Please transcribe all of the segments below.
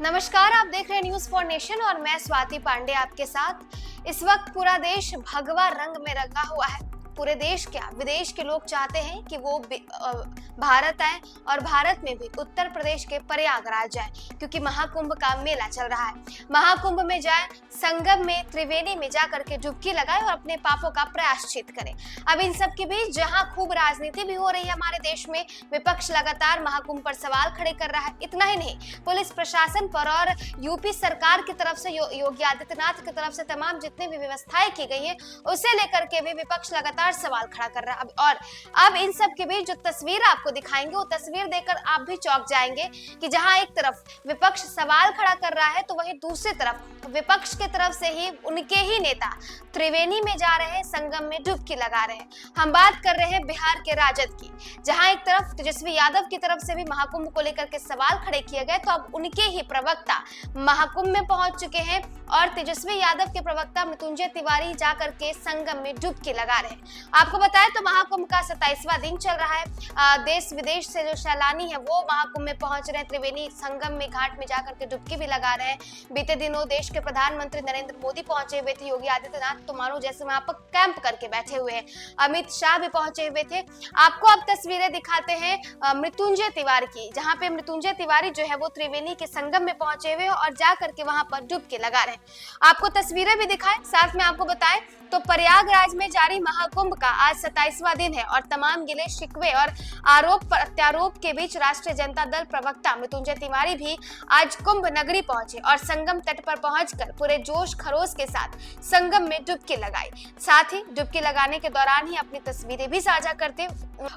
नमस्कार, आप देख रहे हैं न्यूज फॉर नेशन और मैं स्वाति पांडे आपके साथ। इस वक्त पूरा देश भगवा रंग में रंगा हुआ है। पूरे देश क्या विदेश के लोग चाहते हैं कि वो भारत आए और भारत में भी उत्तर प्रदेश के प्रयागराज जाए, क्योंकि महाकुंभ का मेला चल रहा है। महाकुंभ में जाए, संगम में त्रिवेणी में जाकर के डुबकी लगाए और अपने पापों का प्रायश्चित करें। अब इन सब के बीच जहां खूब राजनीति भी हो रही है हमारे देश में, विपक्ष लगातार महाकुंभ पर सवाल खड़े कर रहा है। इतना ही नहीं, पुलिस प्रशासन पर और यूपी सरकार की तरफ से, योगी आदित्यनाथ की तरफ से तमाम जितनी भी व्यवस्थाएं की गई है उसे लेकर के भी विपक्ष लगातार सवाल खड़ा कर रहा है। अब इन सब के बीच जो तस्वीर आपको दिखाएंगे, वो तस्वीर देखकर आप भी चौंक जाएंगे कि जहां एक तरफ विपक्ष सवाल खड़ा कर रहा है, तो वहीं दूसरी तरफ विपक्ष की तरफ से ही उनके ही नेता त्रिवेणी में जा रहे हैं, संगम में डुबकी लगा रहे हैं। हम बात कर रहे हैं बिहार के राजद की, जहां एक तरफ तेजस्वी यादव की तरफ से भी महाकुंभ को लेकर के सवाल खड़े किए गए, तो अब उनके ही प्रवक्ता महाकुंभ में पहुंच चुके हैं और तेजस्वी यादव के प्रवक्ता मृत्युंजय तिवारी जाकर के संगम में डुबकी लगा रहे हैं। आपको बताएं तो महाकुंभ का 27वां दिन चल रहा है। देश विदेश से जो सैलानी है वो महाकुंभ में पहुंच रहे हैं, त्रिवेणी संगम में घाट में जाकर के डुबकी भी लगा रहे हैं। बीते दिनों देश के प्रधानमंत्री नरेंद्र मोदी पहुंचे हुए थे, योगी आदित्यनाथ तो मानो जैसे वहां पर कैंप करके बैठे हुए हैं, अमित शाह भी पहुंचे हुए थे। आपको अब तस्वीरें दिखाते हैं मृत्युंजय तिवारी की, जहां पे मृत्युंजय तिवारी जो है वो त्रिवेणी के संगम में पहुंचे हुए और जाकर के वहां पर डुबकी लगा रहे हैं। आपको तस्वीरें भी दिखाएं, साथ में आपको बताएं तो प्रयागराज में जारी महाकुंभ का आज 27वां दिन है और तमाम गिले शिकवे और आरोप प्रत्यारोप के बीच राष्ट्रीय जनता दल प्रवक्ता मृत्युंजय तिवारी भी आज कुंभ नगरी पहुंचे और संगम तट पर पहुंचकर पूरे जोश खरोश के साथ संगम में डुबकी लगाई। साथ ही डुबकी लगाने के दौरान ही अपनी तस्वीरें भी साझा करते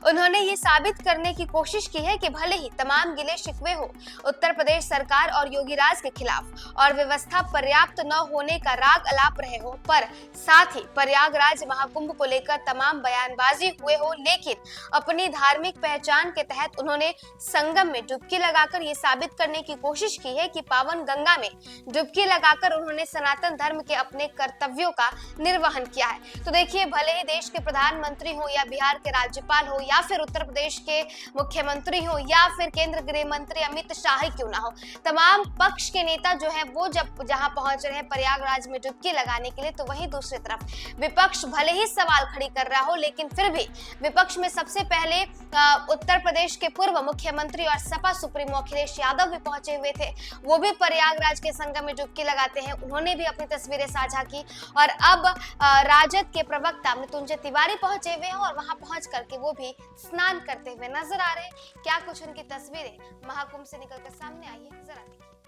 उन्होंने ये साबित करने की कोशिश की है कि भले ही तमाम गिले शिकवे हो उत्तर प्रदेश सरकार और योगी राज के खिलाफ और व्यवस्था पर्याप्त न होने का राग अलाप रहे हो, पर साथ ही प्रयागराज महाकुंभ को लेकर तमाम बयानबाजी हुए हो, लेकिन अपनी धार्मिक पहचान के तहत उन्होंने संगम में डुबकी लगाकर ये साबित करने की कोशिश की है कि पावन गंगा में डुबकी लगाकर उन्होंने सनातन धर्म के अपने कर्तव्यों का निर्वहन किया है। तो देखिए, भले ही देश के प्रधानमंत्री हो या बिहार के राज्यपाल हो या फिर उत्तर प्रदेश के मुख्यमंत्री हो या फिर केंद्र गृह मंत्री अमित शाह क्यों ना हो, तमाम पक्ष के नेता जो है वो जब जहां पहुंच रहे हैं प्रयागराज में डुबकी लगाने के लिए, तो वहीं दूसरी तरफ विपक्ष भले ही सवाल खड़ी कर रहा हो, लेकिन फिर भी विपक्ष में सबसे पहले उत्तर प्रदेश के पूर्व मुख्यमंत्री और सपा सुप्रीमो अखिलेश यादव भी पहुंचे हुए थे। वो भी प्रयागराज के संगम में डुबकी लगाते हैं, उन्होंने भी अपनी तस्वीरें साझा की और अब राजद के प्रवक्ता मृत्युंजय तिवारी पहुंचे हुए हैं और वहां पहुंच करके वो भी स्नान करते हुए नजर आ रहे हैं। क्या कुछ उनकी तस्वीरें महाकुंभ से निकलकर सामने आई है, जरा देखिए।